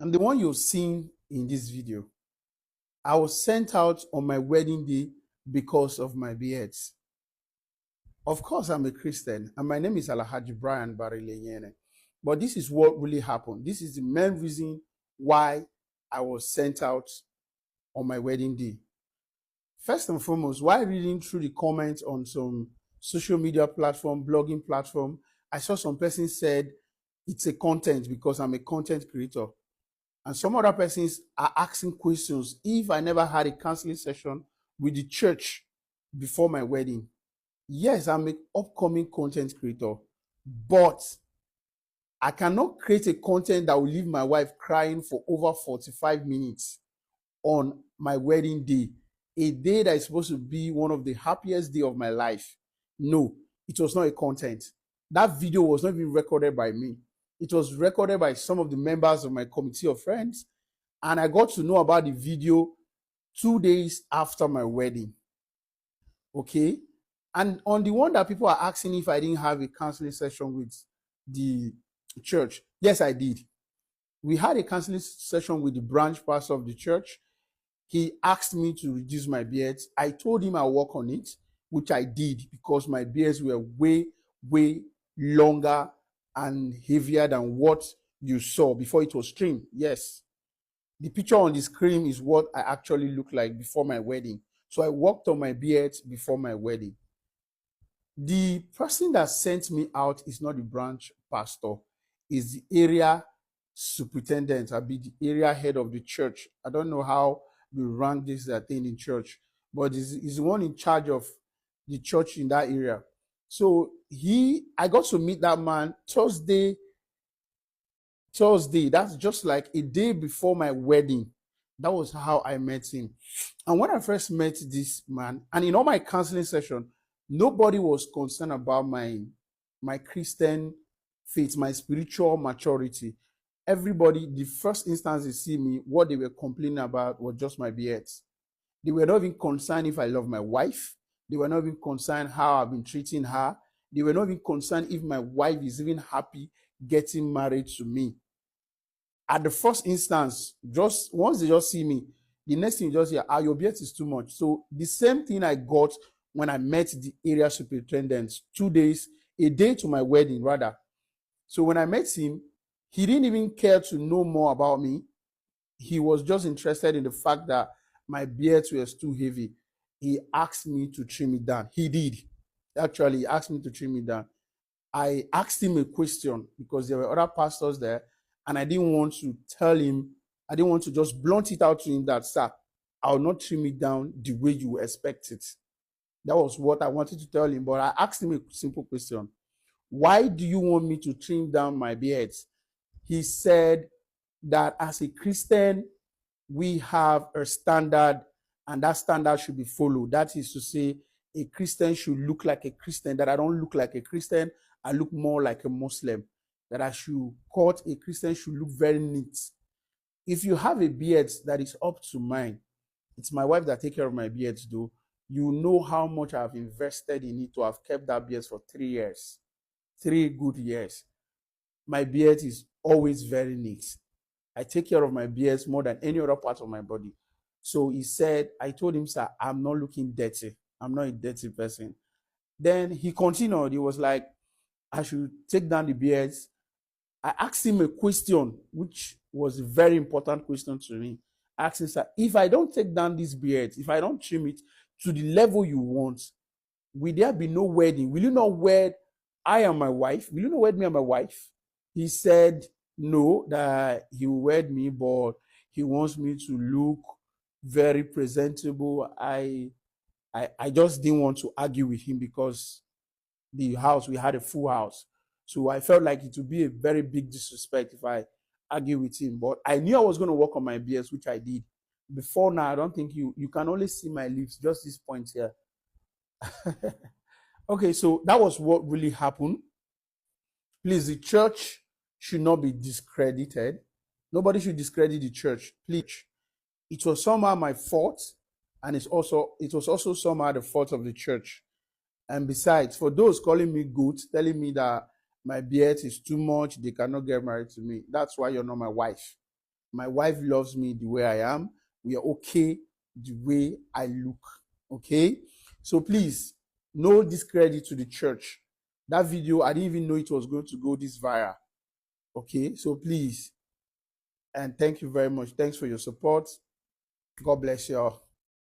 I'm the one you've seen in this video. I was sent out on my wedding day because of my beards. Of course, I'm a Christian, and my name is Alhaji Brian Barilenyene. But this is what really happened. This is the main reason why I was sent out on my wedding day. First and foremost, while reading through the comments on some social media platform, blogging platform, I saw some person said it's a content because I'm a content creator. And some other persons are asking questions if I never had a counseling session with the church before my wedding. Yes, I'm an upcoming content creator, but I cannot create a content that will leave my wife crying for over 45 minutes on my wedding day, a day that is supposed to be one of the happiest days of my life. No, it was not a content. That video was not even recorded by me. It was recorded by some of the members of my committee of friends, and I got to know about the video 2 days after my wedding. Okay? And on the one that people are asking if I didn't have a counseling session with the church, yes, I did. We had a counseling session with the branch pastor of the church. He asked me to reduce my beards. I told him I'll work on it, which I did because my beards were way, way longer and heavier than what you saw before it was trimmed. Yes. The picture on the screen is what I actually looked like before my wedding. So I worked on my beards before my wedding. The person that sent me out is not the branch pastor, is the area superintendent. I'll be the area head of the church. I don't know how we rank this thing in church, but he's the one in charge of the church in that area. So I got to meet that man Thursday. That's just like a day before my wedding. That was how I met him. And when I first met this man, and in all my counseling session, nobody was concerned about my Christian faith, my spiritual maturity. Everybody, the first instance they see me, what they were complaining about was just my beards. They were not even concerned if I love my wife. They were not even concerned how I've been treating her. They were not even concerned if my wife is even happy getting married to me. At the first instance, just once they just see me, the next thing you just hear, your beard is too much. So the same thing I got when I met the area superintendent 2 days, a day to my wedding rather. So when I met him, he didn't even care to know more about me. He was just interested in the fact that my beards was too heavy. He asked me to trim it down. He did. Actually, he asked me to trim it down. I asked him a question because there were other pastors there, and I didn't want to tell him, I didn't want to just blunt it out to him that, sir, I'll not trim it down the way you expect it. That was what I wanted to tell him, but I asked him a simple question. Why do you want me to trim down my beards? He said that as a Christian, we have a standard, and that standard should be followed. That is to say, a Christian should look like a Christian, that I don't look like a Christian, I look more like a Muslim, that I should cut, a Christian should look very neat. If you have a beard that is up to mine, it's my wife that takes care of my beards though, you know how much I've invested in it to have kept that beard for 3 years, 3 good years. My beard is always very neat. I take care of my beards more than any other part of my body. So he said, I told him, sir, I'm not looking dirty. I'm not a dirty person. Then he continued. He was like, I should take down the beards. I asked him a question, which was a very important question to me. I asked him, sir, if I don't take down these beards, if I don't trim it to the level you want, will there be no wedding? Will you not wed I and my wife? Will you not wed me and my wife? He said, no, that he will wed me, but he wants me to look very presentable. I just didn't want to argue with him because we had a full house. So I felt like it would be a very big disrespect if I argue with him. But I knew I was going to work on my beards, which I did. Before now, I don't think you can only see my lips, just this point here. Okay, so that was what really happened. Please, the church should not be discredited. Nobody should discredit the church. Please. It was somehow my fault, and it was also somehow the fault of the church. And besides, for those calling me good, telling me that my beard is too much, they cannot get married to me, that's why you're not my wife. My wife loves me the way I am. We are okay the way I look. Okay? So please, no discredit to the church. That video, I didn't even know it was going to go this viral. Okay? So please, and thank you very much. Thanks for your support. God bless you all.